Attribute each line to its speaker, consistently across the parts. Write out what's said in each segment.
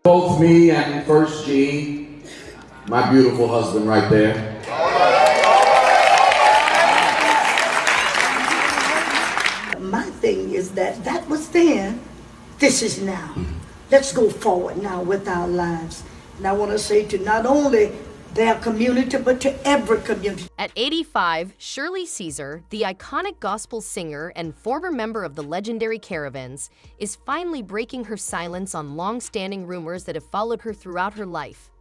Speaker 1: Both me and First G, my beautiful husband right there.
Speaker 2: My thing is that was then, this is now. Let's go forward now with our lives. And I want to say to not only their community, but to every community.
Speaker 3: At 85, Shirley Caesar, the iconic gospel singer and former member of the legendary Caravans, is finally breaking her silence on long-standing rumors that have followed her throughout her life.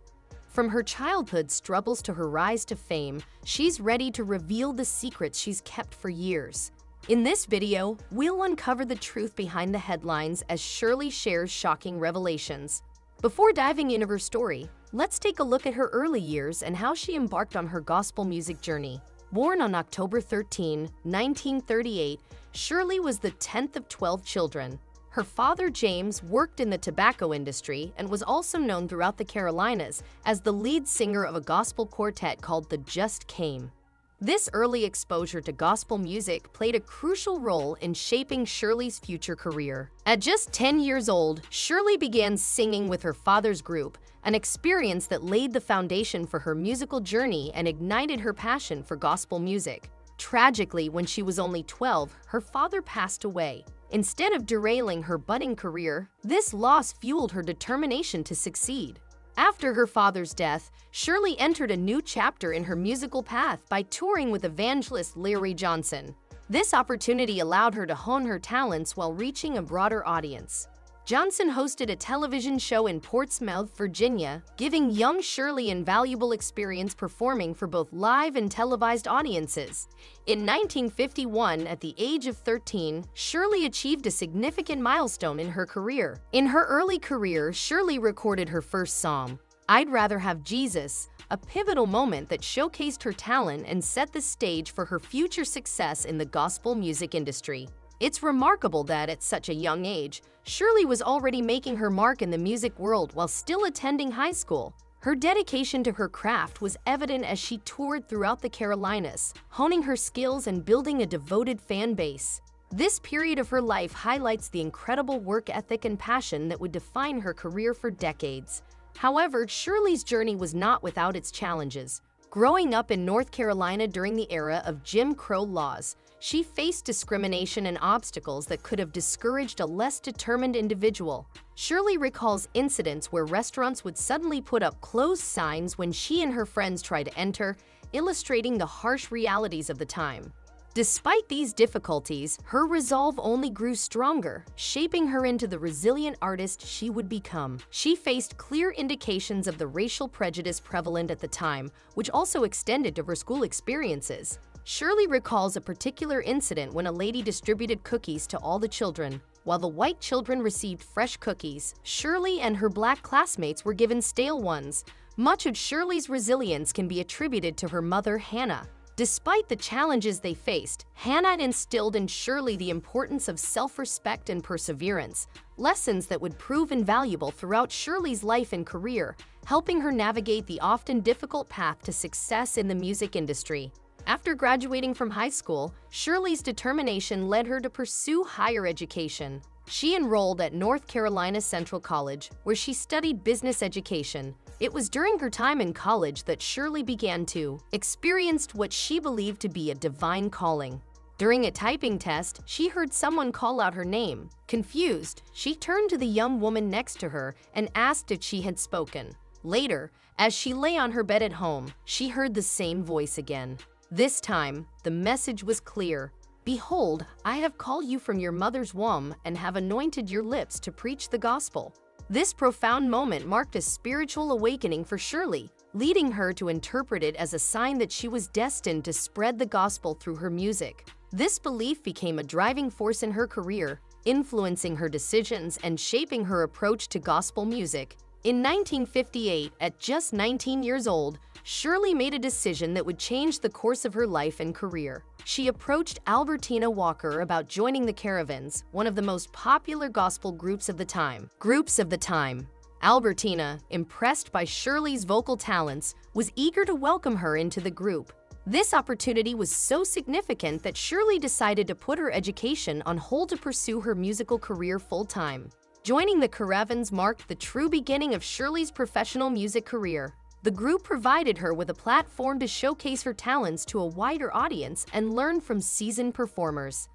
Speaker 3: From her childhood struggles to her rise to fame, she's ready to reveal the secrets she's kept for years. In this video, we'll uncover the truth behind the headlines as Shirley shares shocking revelations. Before diving into her story, let's take a look at her early years and how she embarked on her gospel music journey. Born on October 13, 1938, Shirley was the 10th of 12 children. Her father, James, worked in the tobacco industry and was also known throughout the Carolinas as the lead singer of a gospel quartet called the Just Came. This early exposure to gospel music played a crucial role in shaping Shirley's future career. At just 10 years old, Shirley began singing with her father's group, an experience that laid the foundation for her musical journey and ignited her passion for gospel music. Tragically, when she was only 12, her father passed away. Instead of derailing her budding career, this loss fueled her determination to succeed. After her father's death, Shirley entered a new chapter in her musical path by touring with evangelist Larry Johnson. This opportunity allowed her to hone her talents while reaching a broader audience. Johnson hosted a television show in Portsmouth, Virginia, giving young Shirley invaluable experience performing for both live and televised audiences. In 1951, at the age of 13, Shirley achieved a significant milestone in her career. In her early career, Shirley recorded her first song, "I'd Rather Have Jesus," a pivotal moment that showcased her talent and set the stage for her future success in the gospel music industry. It's remarkable that, at such a young age, Shirley was already making her mark in the music world while still attending high school. Her dedication to her craft was evident as she toured throughout the Carolinas, honing her skills and building a devoted fan base. This period of her life highlights the incredible work ethic and passion that would define her career for decades. However, Shirley's journey was not without its challenges. Growing up in North Carolina during the era of Jim Crow laws, she faced discrimination and obstacles that could have discouraged a less determined individual. Shirley recalls incidents where restaurants would suddenly put up closed signs when she and her friends tried to enter, illustrating the harsh realities of the time. Despite these difficulties, her resolve only grew stronger, shaping her into the resilient artist she would become. She faced clear indications of the racial prejudice prevalent at the time, which also extended to her school experiences. Shirley recalls a particular incident when a lady distributed cookies to all the children. While the white children received fresh cookies, Shirley and her black classmates were given stale ones. Much of Shirley's resilience can be attributed to her mother, Hannah. Despite the challenges they faced, Hannah instilled in Shirley the importance of self-respect and perseverance, lessons that would prove invaluable throughout Shirley's life and career, helping her navigate the often difficult path to success in the music industry. After graduating from high school, Shirley's determination led her to pursue higher education. She enrolled at North Carolina Central College, where she studied business education. It was during her time in college that Shirley began to experience what she believed to be a divine calling. During a typing test, she heard someone call out her name. Confused, she turned to the young woman next to her and asked if she had spoken. Later, as she lay on her bed at home, she heard the same voice again. This time, the message was clear. "Behold, I have called you from your mother's womb and have anointed your lips to preach the gospel." This profound moment marked a spiritual awakening for Shirley, leading her to interpret it as a sign that she was destined to spread the gospel through her music. This belief became a driving force in her career, influencing her decisions and shaping her approach to gospel music. In 1958, at just 19 years old, Shirley made a decision that would change the course of her life and career. She approached Albertina Walker about joining the Caravans, one of the most popular gospel groups of the time. Albertina, impressed by Shirley's vocal talents, was eager to welcome her into the group. This opportunity was so significant that Shirley decided to put her education on hold to pursue her musical career full-time. Joining the Caravans marked the true beginning of Shirley's professional music career. The group provided her with a platform to showcase her talents to a wider audience and learn from seasoned performers.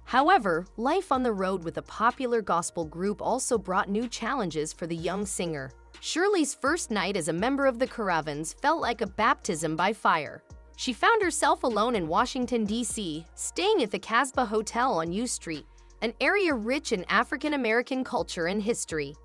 Speaker 3: However, life on the road with a popular gospel group also brought new challenges for the young singer. Shirley's first night as a member of the Caravans felt like a baptism by fire. She found herself alone in Washington, D.C., staying at the Casbah Hotel on U Street, an area rich in African-American culture and history.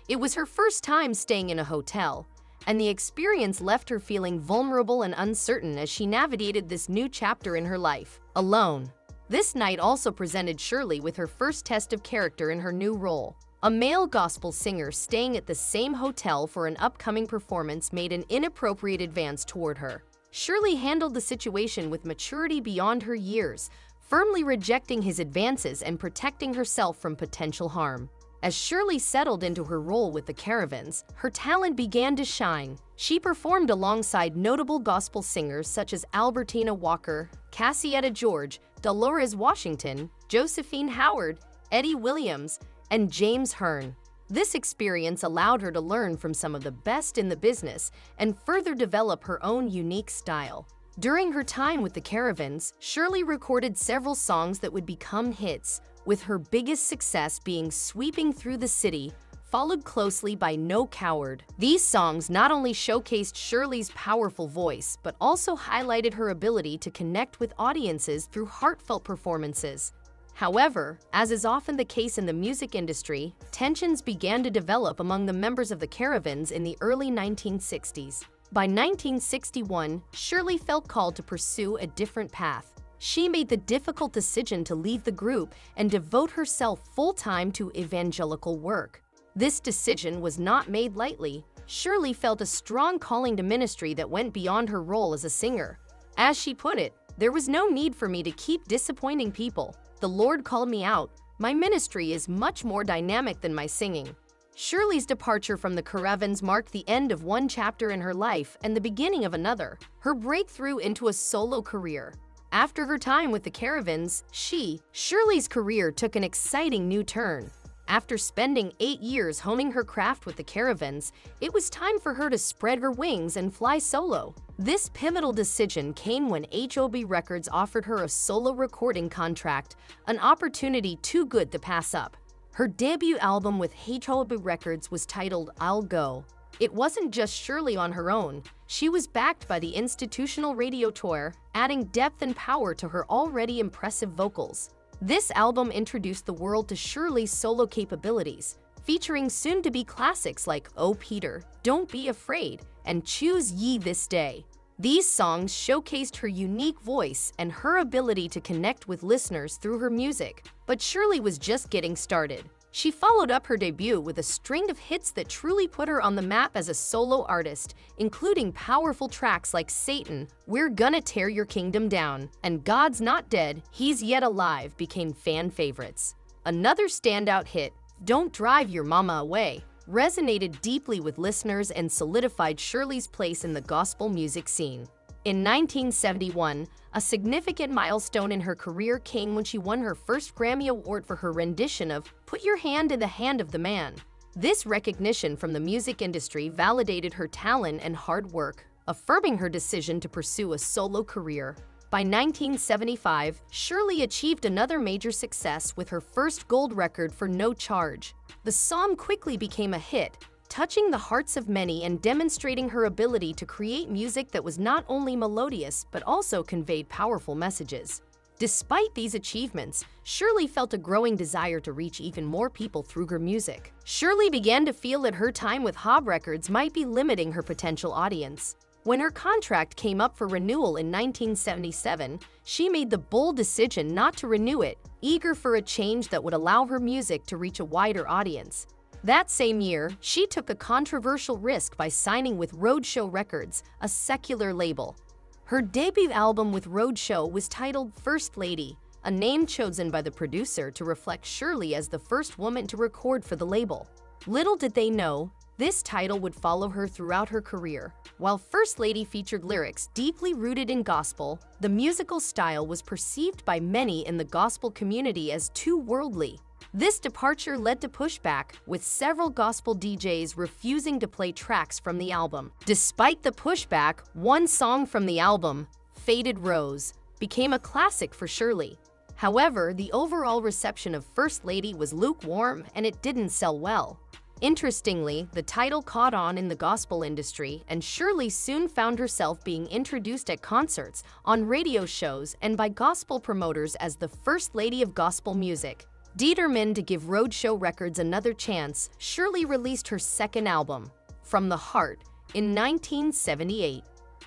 Speaker 3: It was her first time staying in a hotel, and the experience left her feeling vulnerable and uncertain as she navigated this new chapter in her life, alone. This night also presented Shirley with her first test of character in her new role. A male gospel singer staying at the same hotel for an upcoming performance made an inappropriate advance toward her. Shirley handled the situation with maturity beyond her years, firmly rejecting his advances and protecting herself from potential harm. As Shirley settled into her role with the Caravans, her talent began to shine. She performed alongside notable gospel singers such as Albertina Walker, Cassietta George, Dolores Washington, Josephine Howard, Eddie Williams, and James Hearn. This experience allowed her to learn from some of the best in the business and further develop her own unique style. During her time with the Caravans, Shirley recorded several songs that would become hits, with her biggest success being Sweeping Through the City, followed closely by No Coward. These songs not only showcased Shirley's powerful voice, but also highlighted her ability to connect with audiences through heartfelt performances. However, as is often the case in the music industry, tensions began to develop among the members of the Caravans in the early 1960s. By 1961, Shirley felt called to pursue a different path. She made the difficult decision to leave the group and devote herself full-time to evangelical work. This decision was not made lightly. Shirley felt a strong calling to ministry that went beyond her role as a singer. As she put it, "There was no need for me to keep disappointing people. The Lord called me out. My ministry is much more dynamic than my singing." Shirley's departure from the Caravans marked the end of one chapter in her life and the beginning of another, her breakthrough into a solo career. After her time with the Caravans, Shirley's career took an exciting new turn. After spending 8 years honing her craft with the Caravans, it was time for her to spread her wings and fly solo. This pivotal decision came when HOB Records offered her a solo recording contract, an opportunity too good to pass up. Her debut album with HOB Records was titled I'll Go. It wasn't just Shirley on her own. She was backed by the institutional radio tour, adding depth and power to her already impressive vocals. This album introduced the world to Shirley's solo capabilities, featuring soon-to-be classics like Oh Peter, Don't Be Afraid, and Choose Ye This Day. These songs showcased her unique voice and her ability to connect with listeners through her music. But Shirley was just getting started. She followed up her debut with a string of hits that truly put her on the map as a solo artist, including powerful tracks like Satan, We're Gonna Tear Your Kingdom Down, and God's Not Dead, He's Yet Alive became fan favorites. Another standout hit, Don't Drive Your Mama Away, resonated deeply with listeners and solidified Shirley's place in the gospel music scene. In 1971, a significant milestone in her career came when she won her first Grammy Award for her rendition of Put Your Hand in the Hand of the Man. This recognition from the music industry validated her talent and hard work, affirming her decision to pursue a solo career. By 1975, Shirley achieved another major success with her first gold record for No Charge. The song quickly became a hit, touching the hearts of many and demonstrating her ability to create music that was not only melodious but also conveyed powerful messages. Despite these achievements, Shirley felt a growing desire to reach even more people through her music. Shirley began to feel that her time with HOB Records might be limiting her potential audience. When her contract came up for renewal in 1977, she made the bold decision not to renew it, eager for a change that would allow her music to reach a wider audience. That same year, she took a controversial risk by signing with Roadshow Records, a secular label. Her debut album with Roadshow was titled First Lady, a name chosen by the producer to reflect Shirley as the first woman to record for the label. Little did they know, this title would follow her throughout her career. While First Lady featured lyrics deeply rooted in gospel, the musical style was perceived by many in the gospel community as too worldly. This departure led to pushback, with several gospel DJs refusing to play tracks from the album. Despite the pushback, one song from the album, Faded Rose, became a classic for Shirley. However, the overall reception of First Lady was lukewarm and it didn't sell well. Interestingly, the title caught on in the gospel industry, and Shirley soon found herself being introduced at concerts, on radio shows, and by gospel promoters as the First Lady of gospel music. Determined to give Roadshow Records another chance, Shirley released her second album, From the Heart, in 1978.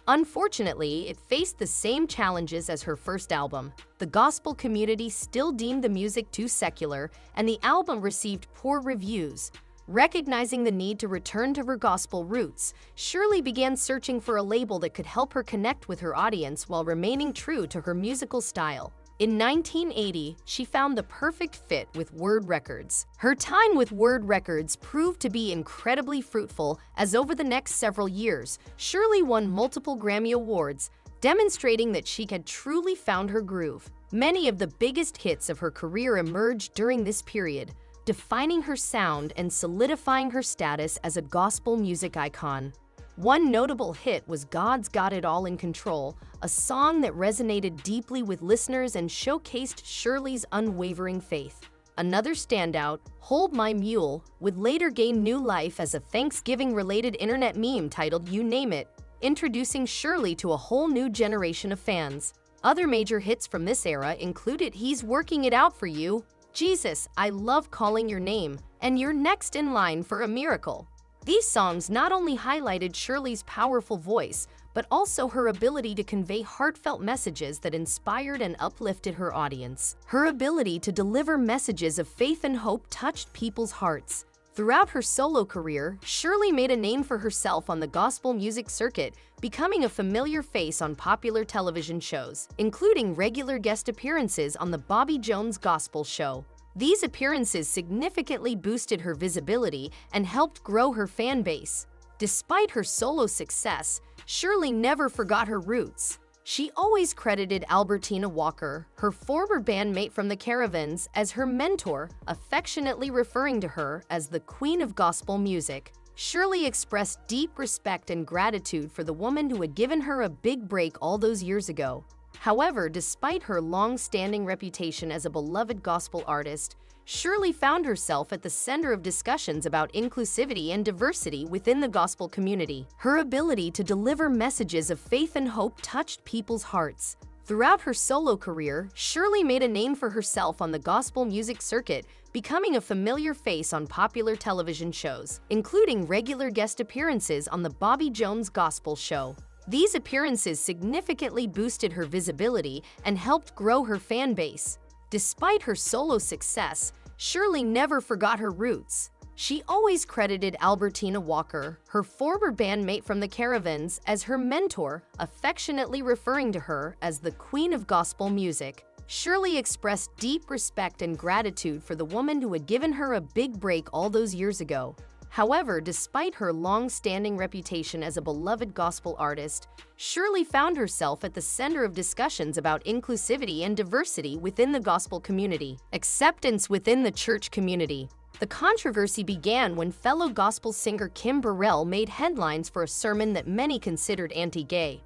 Speaker 3: Unfortunately, it faced the same challenges as her first album. The gospel community still deemed the music too secular, and the album received poor reviews. Recognizing the need to return to her gospel roots, Shirley began searching for a label that could help her connect with her audience while remaining true to her musical style. In 1980, she found the perfect fit with Word Records. Her time with Word Records proved to be incredibly fruitful, as over the next several years, Shirley won multiple Grammy Awards, demonstrating that she had truly found her groove. Many of the biggest hits of her career emerged during this period, defining her sound and solidifying her status as a gospel music icon. One notable hit was God's Got It All in Control, a song that resonated deeply with listeners and showcased Shirley's unwavering faith. Another standout, Hold My Mule, would later gain new life as a Thanksgiving-related internet meme titled You Name It, introducing Shirley to a whole new generation of fans. Other major hits from this era included He's Working It Out for You, Jesus, I Love Calling Your Name, and You're Next in Line for a Miracle. These songs not only highlighted Shirley's powerful voice, but also her ability to convey heartfelt messages that inspired and uplifted her audience. Her ability to deliver messages of faith and hope touched people's hearts. Throughout her solo career, Shirley made a name for herself on the gospel music circuit, becoming a familiar face on popular television shows, including regular guest appearances on The Bobby Jones Gospel Show. These appearances significantly boosted her visibility and helped grow her fan base. Despite her solo success, Shirley never forgot her roots. She always credited Albertina Walker, her former bandmate from the Caravans, as her mentor, affectionately referring to her as the Queen of Gospel Music. Shirley expressed deep respect and gratitude for the woman who had given her a big break all those years ago. However, despite her long-standing reputation as a beloved gospel artist, Shirley found herself at the center of discussions about inclusivity and diversity within the gospel community. Her ability to deliver messages of faith and hope touched people's hearts. Throughout her solo career, Shirley made a name for herself on the gospel music circuit, becoming a familiar face on popular television shows, including regular guest appearances on The Bobby Jones Gospel Show. These appearances significantly boosted her visibility and helped grow her fan base. Despite her solo success, Shirley never forgot her roots. She always credited Albertina Walker, her former bandmate from the Caravans, as her mentor, affectionately referring to her as the Queen of Gospel Music. Shirley expressed deep respect and gratitude for the woman who had given her a big break all those years ago. However, despite her long-standing reputation as a beloved gospel artist, Shirley found herself at the center of discussions about inclusivity and diversity within the gospel community. Acceptance within the church community. The controversy began when fellow gospel singer Kim Burrell made headlines for a sermon that many considered anti-gay.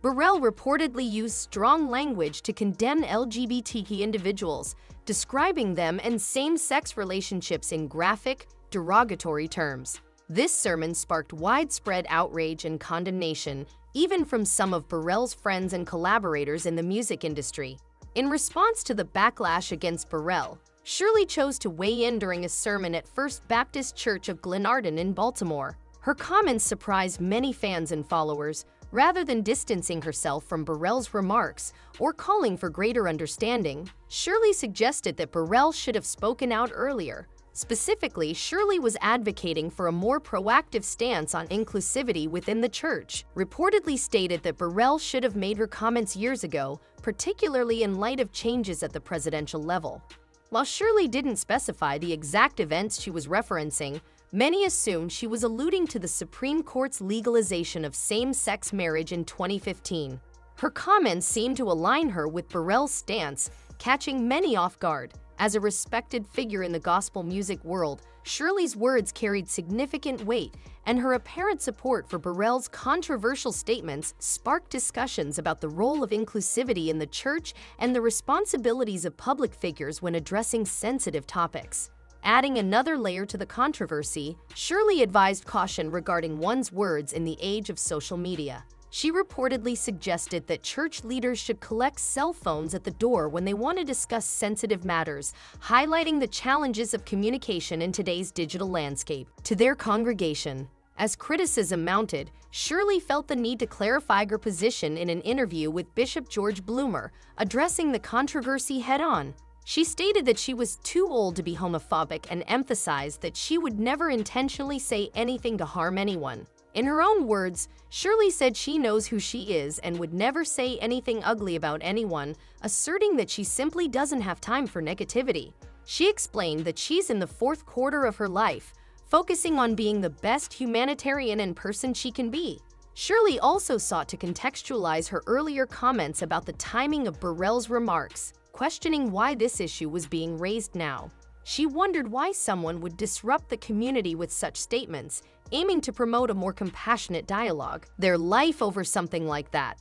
Speaker 3: Burrell reportedly used strong language to condemn LGBTQ individuals, describing them and same-sex relationships in graphic, derogatory terms. This sermon sparked widespread outrage and condemnation, even from some of Burrell's friends and collaborators in the music industry. In response to the backlash against Burrell, Shirley chose to weigh in during a sermon at First Baptist Church of Glenarden in Baltimore. Her comments surprised many fans and followers. Rather than distancing herself from Burrell's remarks or calling for greater understanding, Shirley suggested that Burrell should have spoken out earlier. Specifically, Shirley was advocating for a more proactive stance on inclusivity within the church, reportedly stated that Burrell should have made her comments years ago, particularly in light of changes at the presidential level. While Shirley didn't specify the exact events she was referencing, many assumed she was alluding to the Supreme Court's legalization of same-sex marriage in 2015. Her comments seemed to align her with Burrell's stance, catching many off guard. As a respected figure in the gospel music world, Shirley's words carried significant weight, and her apparent support for Burrell's controversial statements sparked discussions about the role of inclusivity in the church and the responsibilities of public figures when addressing sensitive topics. Adding another layer to the controversy, Shirley advised caution regarding one's words in the age of social media. She reportedly suggested that church leaders should collect cell phones at the door when they want to discuss sensitive matters, highlighting the challenges of communication in today's digital landscape. To their congregation, as criticism mounted, Shirley felt the need to clarify her position in an interview with Bishop George Bloomer, addressing the controversy head-on. She stated that she was too old to be homophobic and emphasized that she would never intentionally say anything to harm anyone. In her own words, Shirley said she knows who she is and would never say anything ugly about anyone, asserting that she simply doesn't have time for negativity. She explained that she's in the fourth quarter of her life, focusing on being the best humanitarian and person she can be. Shirley also sought to contextualize her earlier comments about the timing of Burrell's remarks, questioning why this issue was being raised now. She wondered why someone would disrupt the community with such statements, aiming to promote a more compassionate dialogue, their life over something like that.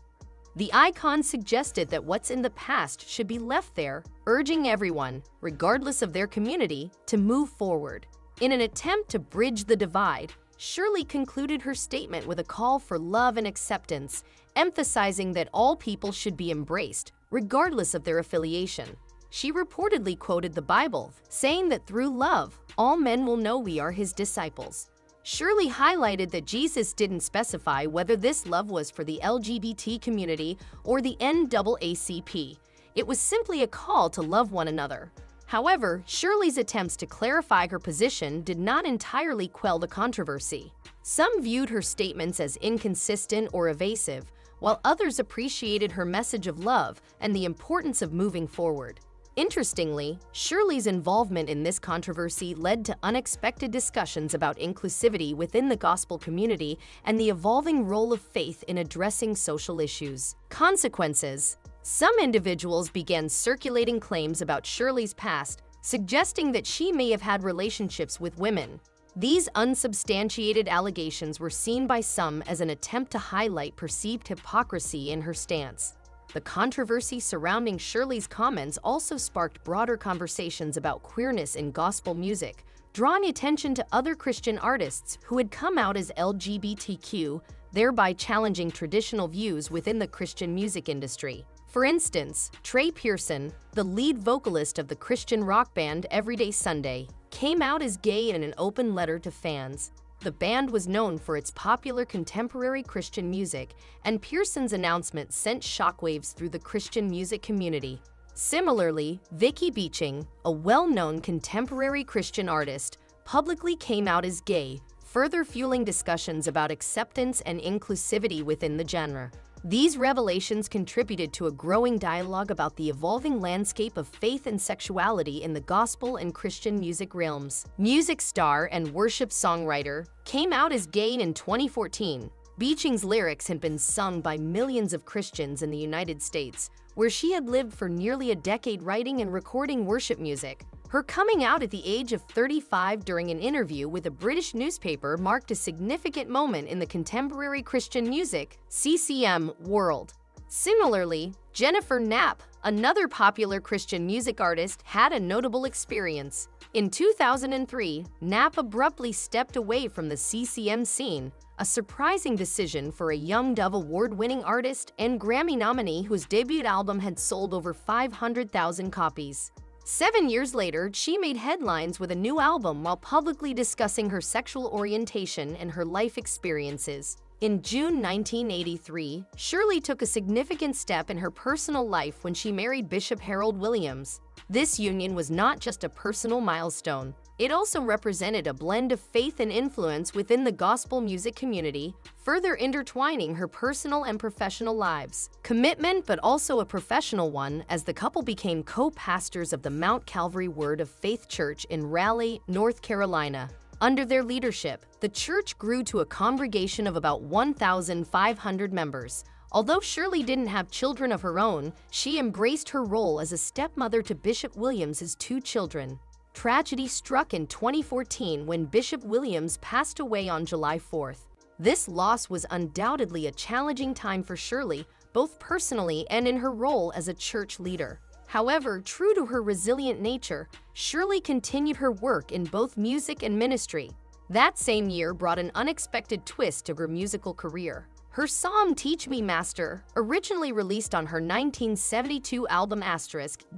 Speaker 3: The icon suggested that what's in the past should be left there, urging everyone, regardless of their community, to move forward. In an attempt to bridge the divide, Shirley concluded her statement with a call for love and acceptance, emphasizing that all people should be embraced, regardless of their affiliation. She reportedly quoted the Bible, saying that through love, all men will know we are his disciples. Shirley highlighted that Jesus didn't specify whether this love was for the LGBT community or the NAACP. It was simply a call to love one another. However, Shirley's attempts to clarify her position did not entirely quell the controversy. Some viewed her statements as inconsistent or evasive, while others appreciated her message of love and the importance of moving forward. Interestingly, Shirley's involvement in this controversy led to unexpected discussions about inclusivity within the gospel community and the evolving role of faith in addressing social issues. Consequences: some individuals began circulating claims about Shirley's past, suggesting that she may have had relationships with women. These unsubstantiated allegations were seen by some as an attempt to highlight perceived hypocrisy in her stance. The controversy surrounding Shirley's comments also sparked broader conversations about queerness in gospel music, drawing attention to other Christian artists who had come out as LGBTQ, thereby challenging traditional views within the Christian music industry. For instance, Trey Pearson, the lead vocalist of the Christian rock band Everyday Sunday, came out as gay in an open letter to fans. The band was known for its popular contemporary Christian music, and Pearson's announcement sent shockwaves through the Christian music community. Similarly, Vicky Beeching, a well-known contemporary Christian artist, publicly came out as gay, further fueling discussions about acceptance and inclusivity within the genre. These revelations contributed to a growing dialogue about the evolving landscape of faith and sexuality in the gospel and Christian music realms. Music star and worship songwriter came out as gay in 2014. Beeching's lyrics had been sung by millions of Christians in the United States, where she had lived for nearly a decade writing and recording worship music. Her coming out at the age of 35 during an interview with a British newspaper marked a significant moment in the contemporary Christian music CCM world. Similarly, Jennifer Knapp, another popular Christian music artist, had a notable experience. In 2003, Knapp abruptly stepped away from the CCM scene, a surprising decision for a Young Dove Award-winning artist and Grammy nominee whose debut album had sold over 500,000 copies. 7 years later, she made headlines with a new album while publicly discussing her sexual orientation and her life experiences. In June 1983, Shirley took a significant step in her personal life when she married Bishop Harold Williams. This union was not just a personal milestone. It also represented a blend of faith and influence within the gospel music community, further intertwining her personal and professional lives. Commitment, but also a professional one, as the couple became co-pastors of the Mount Calvary Word of Faith Church in Raleigh, North Carolina. Under their leadership, the church grew to a congregation of about 1,500 members, Although Shirley didn't have children of her own, she embraced her role as a stepmother to Bishop Williams's 2 children. Tragedy struck in 2014 when Bishop Williams passed away on July 4th. This loss was undoubtedly a challenging time for Shirley, both personally and in her role as a church leader. However, true to her resilient nature, Shirley continued her work in both music and ministry. That same year brought an unexpected twist to her musical career. Her song Teach Me Master, originally released on her 1972 album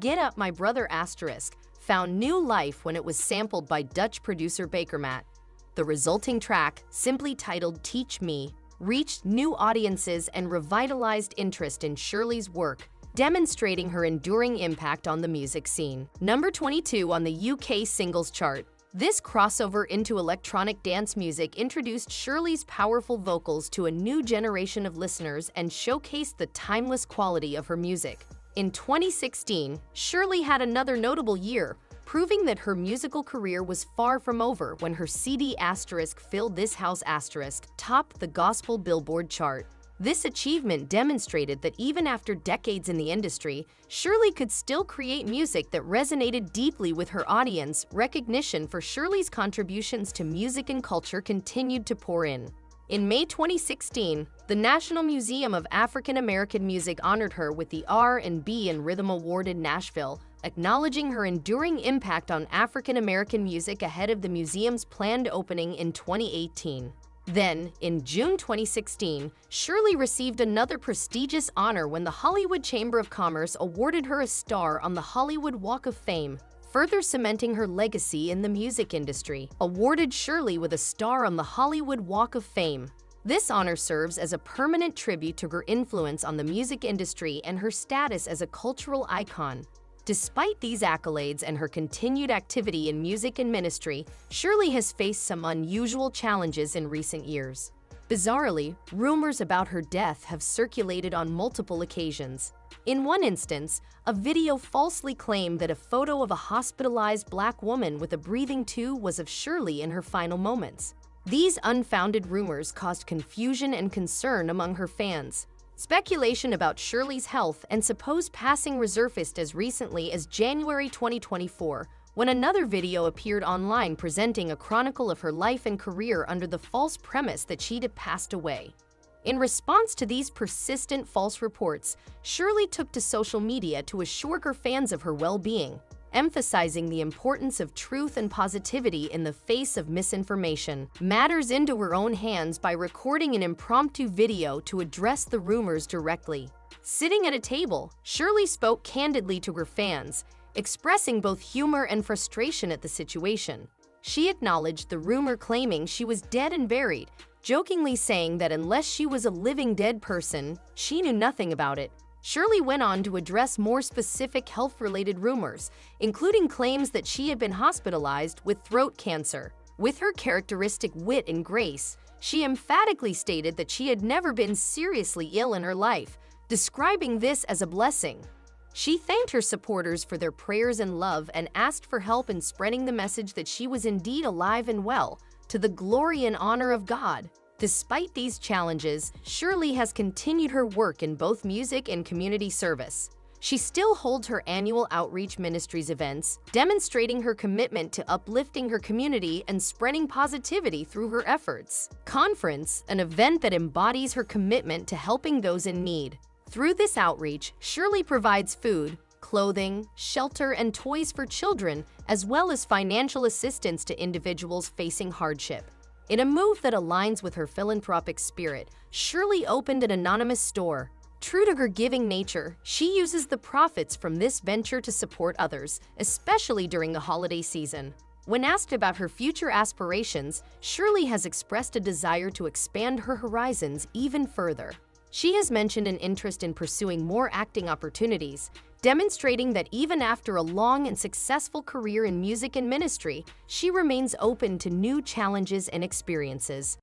Speaker 3: Get Up My Brother found new life when it was sampled by Dutch producer Bakermat. The resulting track, simply titled Teach Me, reached new audiences and revitalized interest in Shirley's work, demonstrating her enduring impact on the music scene. Number 22 on the UK singles chart. This crossover into electronic dance music introduced Shirley's powerful vocals to a new generation of listeners and showcased the timeless quality of her music. In 2016, Shirley had another notable year, proving that her musical career was far from over when her CD Fill This House topped the gospel Billboard chart. This achievement demonstrated that even after decades in the industry, Shirley could still create music that resonated deeply with her audience. Recognition for Shirley's contributions to music and culture continued to pour in. In May 2016, the National Museum of African American Music honored her with the R&B and Rhythm Award in Nashville, acknowledging her enduring impact on African American music ahead of the museum's planned opening in 2018. Then, in June 2016, Shirley received another prestigious honor when the Hollywood Chamber of Commerce awarded her a star on the Hollywood Walk of Fame, further cementing her legacy in the music industry. Awarded Shirley with a star on the Hollywood Walk of Fame. This honor serves as a permanent tribute to her influence on the music industry and her status as a cultural icon. Despite these accolades and her continued activity in music and ministry, Shirley has faced some unusual challenges in recent years. Bizarrely, rumors about her death have circulated on multiple occasions. In one instance, a video falsely claimed that a photo of a hospitalized Black woman with a breathing tube was of Shirley in her final moments. These unfounded rumors caused confusion and concern among her fans. Speculation about Shirley's health and supposed passing resurfaced as recently as January 2024, when another video appeared online presenting a chronicle of her life and career under the false premise that she'd passed away. In response to these persistent false reports, Shirley took to social media to assure her fans of her well-being, emphasizing the importance of truth and positivity in the face of misinformation, matters into her own hands by recording an impromptu video to address the rumors directly. Sitting at a table, Shirley spoke candidly to her fans, expressing both humor and frustration at the situation. She acknowledged the rumor claiming she was dead and buried, jokingly saying that unless she was a living dead person, she knew nothing about it. Shirley went on to address more specific health-related rumors, including claims that she had been hospitalized with throat cancer. With her characteristic wit and grace, she emphatically stated that she had never been seriously ill in her life, describing this as a blessing. She thanked her supporters for their prayers and love and asked for help in spreading the message that she was indeed alive and well, to the glory and honor of God. Despite these challenges, Shirley has continued her work in both music and community service. She still holds her annual Outreach Ministries events, demonstrating her commitment to uplifting her community and spreading positivity through her efforts. Conference, an event that embodies her commitment to helping those in need. Through this outreach, Shirley provides food, clothing, shelter, and toys for children, as well as financial assistance to individuals facing hardship. In a move that aligns with her philanthropic spirit, Shirley opened an anonymous store. True to her giving nature, she uses the profits from this venture to support others, especially during the holiday season. When asked about her future aspirations, Shirley has expressed a desire to expand her horizons even further. She has mentioned an interest in pursuing more acting opportunities, demonstrating that even after a long and successful career in music and ministry, she remains open to new challenges and experiences.